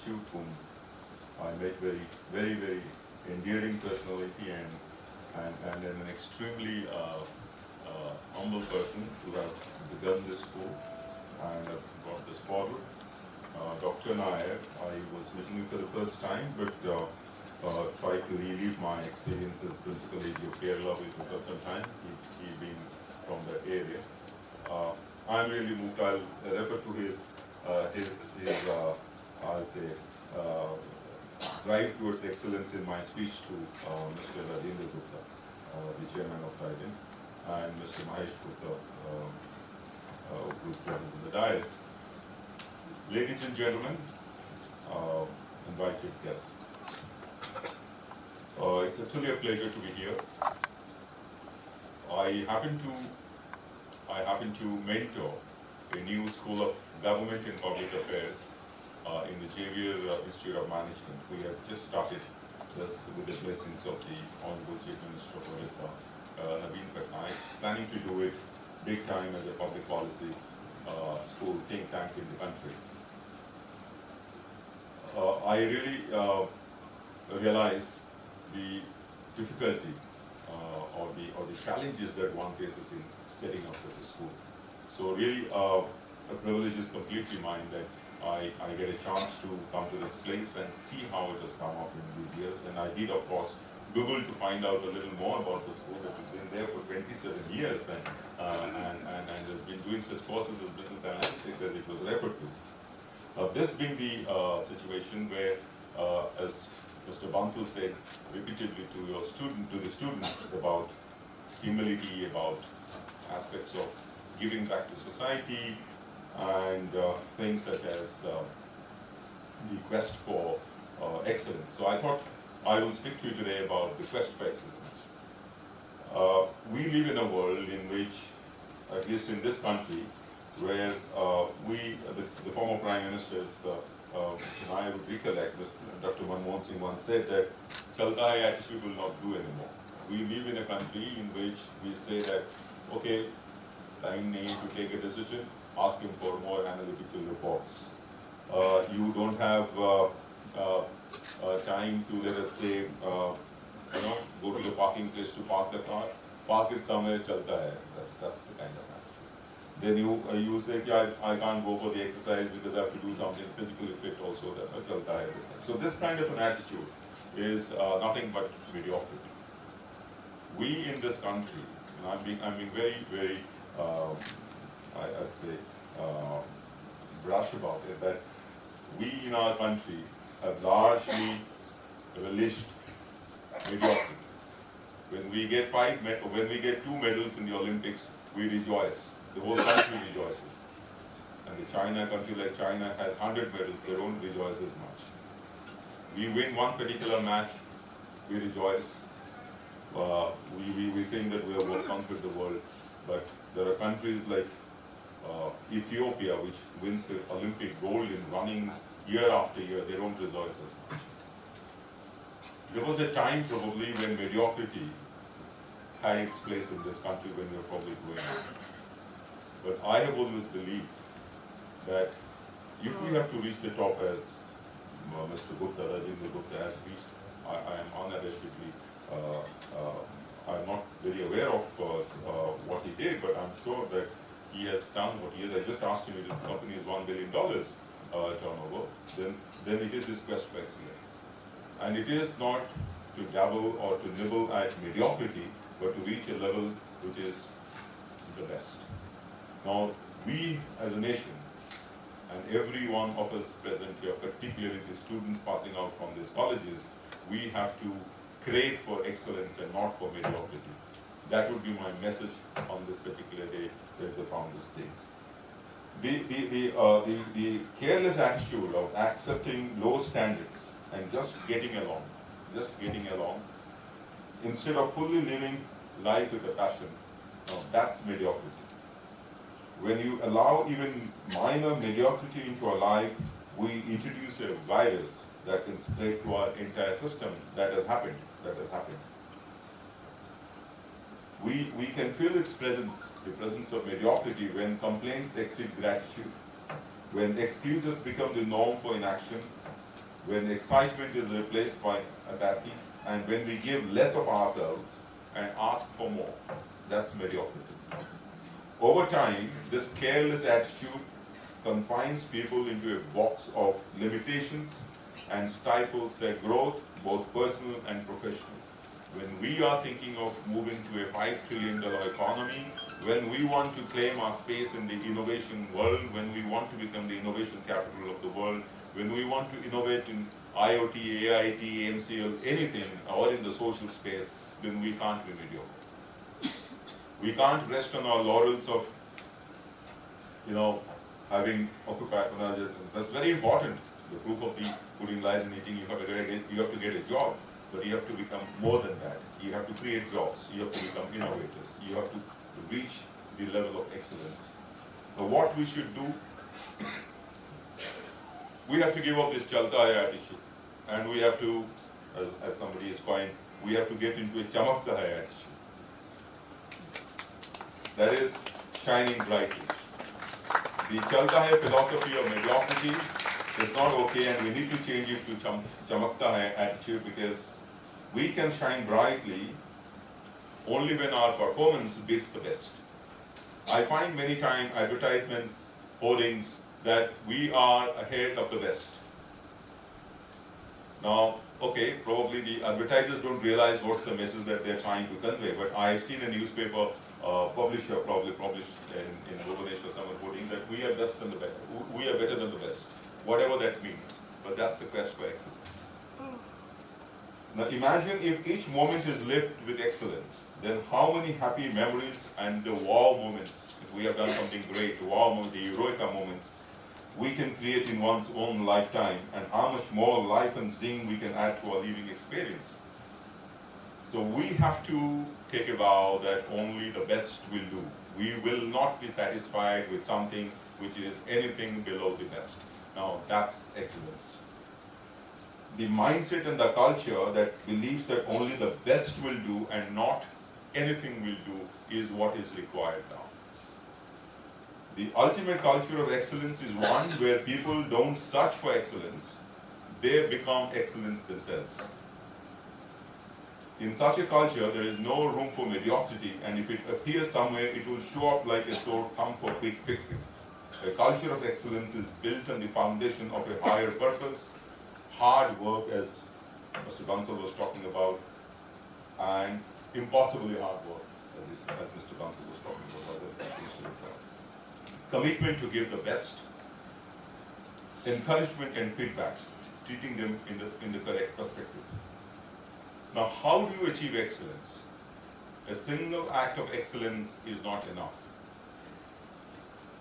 Institute, whom I met very endearing personality and an extremely humble person to have begun this school and got this forward. Dr. Nair, I was meeting him for the first time, but tried to relive my experiences principally in Kerala, which took up some time, he being from that area. I'm really moved. I'll refer to his I'll say, drive towards excellence in my speech to Mr. Rajendra Gupta, the chairman of NDIM, and Mr. Mahesh Gupta, who's present in the dais. Ladies and gentlemen, invited guests, it's actually a pleasure to be here. I happen to mentor a new school of government and public affairs in the Xavier Institute of Management. We have just started this with the blessings of the Honorable Chief Minister of Orissa, Amar Patnaik, planning to do it big time as a public policy school think tank in the country. I really realize the difficulty or the challenges that one faces in setting up such a school. So really, the privilege is completely mine that I get a chance to come to this place and see how it has come up in these years. And I did, of course, Google to find out a little more about the school that has been there for 27 years and has been doing such courses as business analytics as it was referred to. This being the situation where, as Mr. Bansal said repeatedly to the students about humility, about aspects of giving back to society, and things such as the quest for excellence. So I thought I will speak to you today about the quest for excellence. We live in a world in which, at least in this country, where the former Prime Ministers, and I would recollect, Dr. Manmohan Singh once said that "Chalta hai" attitude will not do anymore. We live in a country in which we say that, okay, time need to take a decision, ask him for more analytical reports. You don't have time to, let us say, go to the parking place to park the car, park it somewhere, chalta hai. That's the kind of attitude. Then you say, I can't go for the exercise because I have to do something physically fit also, chalta hai. So this kind of an attitude is nothing but mediocrity. We in this country, and I'm being very I'd say brash about it, that we in our country have largely relished mediocrity. When we get 2 medals in the Olympics, we rejoice. The whole country rejoices. And a country like China has 100 medals, they don't rejoice as much. We win one particular match, we rejoice. We think that we have conquered the world, but there are countries like Ethiopia, which wins the Olympic gold in running year after year, they don't rejoice as much. There was a time probably when mediocrity had its place in this country when we were probably growing up. But I have always believed that if we have to reach the top as Mr. Gupta, Rajendra Gupta has reached, I am unabashedly, I'm not very aware of what he did, but I'm sure that he has done what he has. I just asked him if his company is $1 billion turnover, then it is this quest for excellence. And it is not to dabble or to nibble at mediocrity, but to reach a level which is the best. Now, we as a nation, and every one of us present here, particularly the students passing out from these colleges, we have to crave for excellence and not for mediocrity. That would be my message on this particular day as the Founders' Day. The careless attitude of accepting low standards and just getting along, instead of fully living life with a passion, that's mediocrity. When you allow even minor mediocrity into our life, we introduce a virus that can spread to our entire system. That has happened. We can feel its presence, the presence of mediocrity, when complaints exceed gratitude, when excuses become the norm for inaction, when excitement is replaced by apathy, and when we give less of ourselves and ask for more. That's mediocrity. Over time, this careless attitude confines people into a box of limitations and stifles their growth, both personal and professional. When we are thinking of moving to a $5 trillion economy, when we want to claim our space in the innovation world, when we want to become the innovation capital of the world, when we want to innovate in IoT, AIT, MCL, anything, or in the social space, then we can't be mediocre. We can't rest on our laurels of, having occupied. That's very important. The proof of the pudding lies in eating. You have to get a job, but you have to become more than that. You have to create jobs. You have to become innovators. You have to reach the level of excellence. Now, what we should do, we have to give up this chalta hai attitude, and we have to, as somebody is coined, we have to get into a chamakta hai attitude. That is shining brightly. The chalta hai philosophy of mediocrity is not okay, and we need to change it to chamakta hai attitude, because we can shine brightly only when our performance beats the best. I find many times advertisements, hoardings, that we are ahead of the West. Now, okay, probably the advertisers don't realize what's the message that they're trying to convey, but I've seen a newspaper publisher probably published in Bhubaneswar summer reporting that we are best than the best. We are better than the best, whatever that means. But that's the quest for excellence. Now imagine if each moment is lived with excellence, then how many happy memories and the wow moments, if we have done something great, the wow moments, the heroica moments, we can create in one's own lifetime, and how much more life and zing we can add to our living experience. So we have to take a vow that only the best will do. We will not be satisfied with something which is anything below the best. Now that's excellence. The mindset and the culture that believes that only the best will do and not anything will do is what is required now. The ultimate culture of excellence is one where people don't search for excellence, they become excellence themselves. In such a culture, there is no room for mediocrity, and if it appears somewhere, it will show up like a sore thumb for quick fixing. A culture of excellence is built on the foundation of a higher purpose, hard work, as Mr. Bansal was talking about, and impossibly hard work, as Mr. Bansal was talking about. Commitment to give the best, encouragement and feedbacks, treating them in the correct perspective. Now, how do you achieve excellence? A single act of excellence is not enough.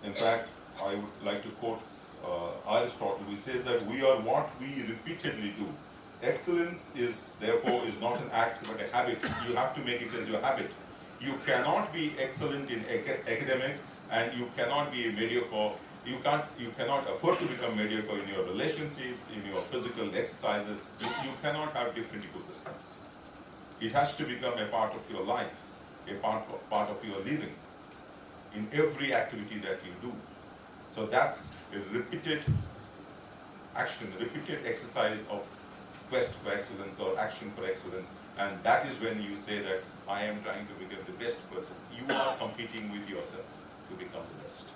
In fact, I would like to quote Aristotle, who says that we are what we repeatedly do. Excellence is not an act but a habit. You have to make it as your habit. You cannot be excellent in academics, and you cannot be mediocre. You cannot afford to become mediocre in your relationships, in your physical exercises. You cannot have different ecosystems. It has to become a part of your life, a part of your living, in every activity that you do. So that's a repeated action, repeated exercise of quest for excellence or action for excellence, and that is when you say that I am trying to become the best person. You are competing with yourself to become the best.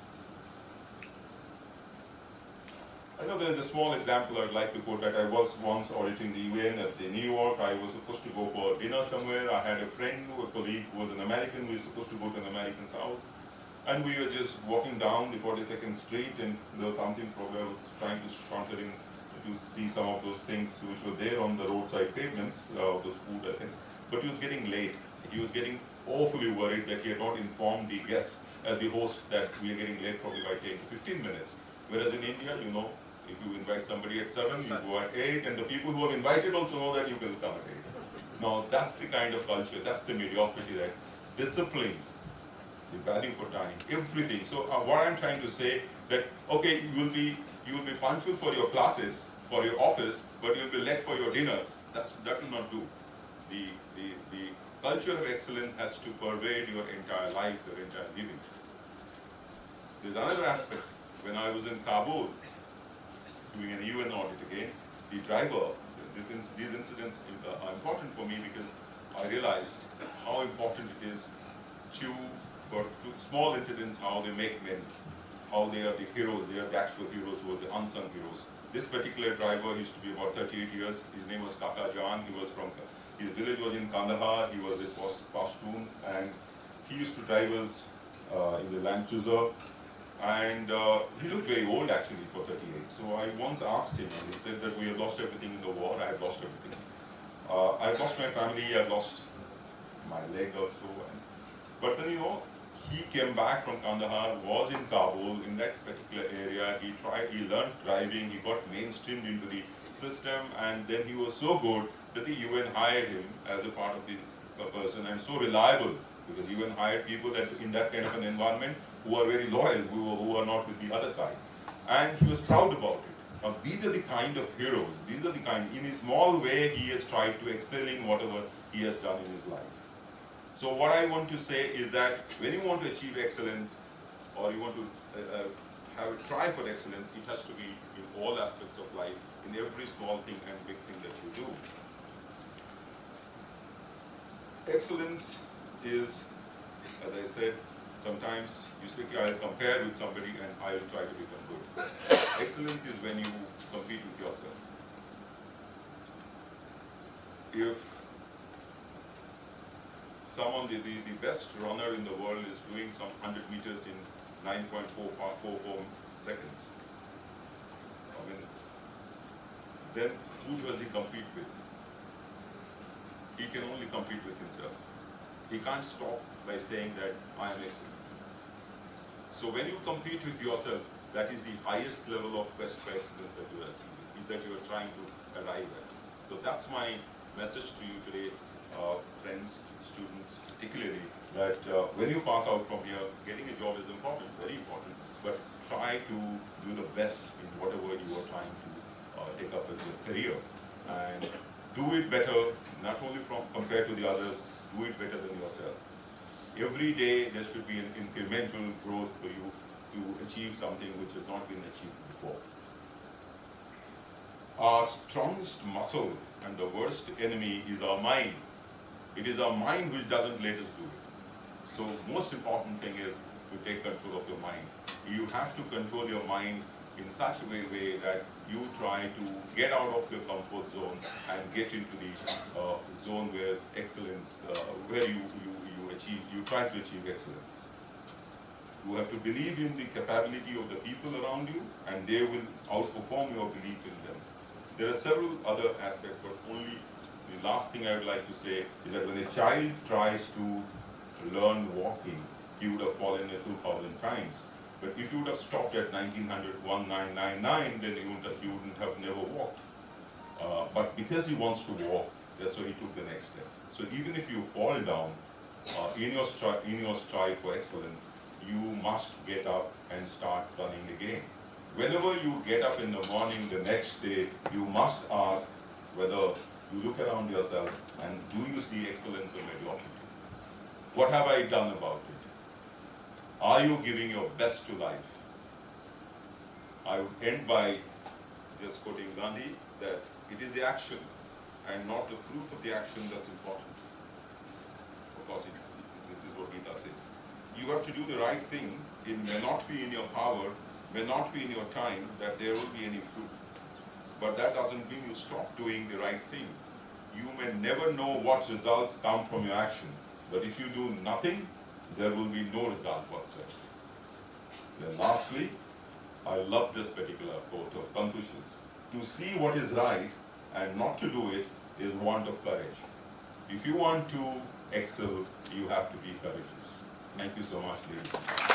I know there is a small example I'd like to quote that I was once auditing the UN at New York. I was supposed to go for dinner somewhere. I had a friend, a colleague who was an American. We were supposed to go to an American's house. And we were just walking down the 42nd Street, and there was something, probably I was trying to saunter in to see some of those things which were there on the roadside pavements, those food, I think. But he was getting late. He was getting awfully worried that he had not informed the guests, the host, that we are getting late probably by 10 to 15 minutes. Whereas in India, if you invite somebody at 7, you go at 8, and the people who are invited also know that you will come at 8. Now, that's the kind of culture, that's the mediocrity, that discipline, the value for time, everything. So what I'm trying to say, that, okay, you will be punctual for your classes, for your office, but you'll be late for your dinners. That will not do. The culture of excellence has to pervade your entire life, your entire living. There's another aspect. When I was in Kabul, doing an UN audit again, the driver, these incidents are important for me because I realized how important it is for small incidents, how they make men, how they are the heroes, they are the actual heroes who are the unsung heroes. This particular driver used to be about 38 years. His name was Kaka Jan. He was from, his village was in Kandahar. He was a Pashtun, and he used to drive us in the Land Cruiser. And he looked very old actually for 38. So I once asked him, and he said that we have lost everything in the war. I have lost everything. I've lost my family. I've lost my leg also. But then, you know, he came back from Kandahar, was in Kabul, in that particular area. He learned driving, he got mainstreamed into the system, and then he was so good that the UN hired him as a part of the person, and so reliable, because the UN hired people that in that kind of an environment who are very loyal, who are not with the other side. And he was proud about it. Now, these are the kind of heroes, in a small way, he has tried to excel in whatever he has done in his life. So what I want to say is that when you want to achieve excellence, or you want to try for excellence, it has to be in all aspects of life, in every small thing and big thing that you do. Excellence is, as I said, sometimes you say, I'll compare with somebody and I'll try to become good. Excellence is when you compete with yourself. If someone, the best runner in the world is doing some 100 meters in 9.44 seconds or minutes, then who does he compete with? He can only compete with himself. He can't stop by saying that I am excellent. So when you compete with yourself, that is the highest level of best excellence that you are achieving, that you are trying to arrive at. So that's my message to you today, friends, students particularly, that when you pass out from here, getting a job is important, very important, but try to do the best in whatever you are trying to take up as your career. And do it better, not only compared to the others, do it better than yourself. Every day there should be an incremental growth for you to achieve something which has not been achieved before. Our strongest muscle and the worst enemy is our mind. It is our mind which doesn't let us do it. So most important thing is to take control of your mind. You have to control your mind in such a way that you try to get out of your comfort zone and get into the zone where excellence, where you try to achieve excellence. You have to believe in the capability of the people around you, and they will outperform your belief in them. There are several other aspects, but only the last thing I would like to say is that when a child tries to learn walking, he would have fallen 2,000 times. But if you would have stopped at 1999, then you wouldn't have never walked. But because he wants to walk, that's why he took the next step. So even if you fall down, in your strive for excellence, you must get up and start running again. Whenever you get up in the morning the next day, you must ask whether you look around yourself and do you see excellence or mediocrity? What have I done about it? Are you giving your best to life? I would end by just quoting Gandhi that it is the action and not the fruit of the action that's important. Of course, this is what Gita says. You have to do the right thing. It may not be in your power, may not be in your time that there will be any fruit. But that doesn't mean you stop doing the right thing. You may never know what results come from your action. But if you do nothing, there will be no result whatsoever. Then lastly, I love this particular quote of Confucius. To see what is right and not to do it is want of courage. If you want to excel, you have to be courageous. Thank you so much, ladies.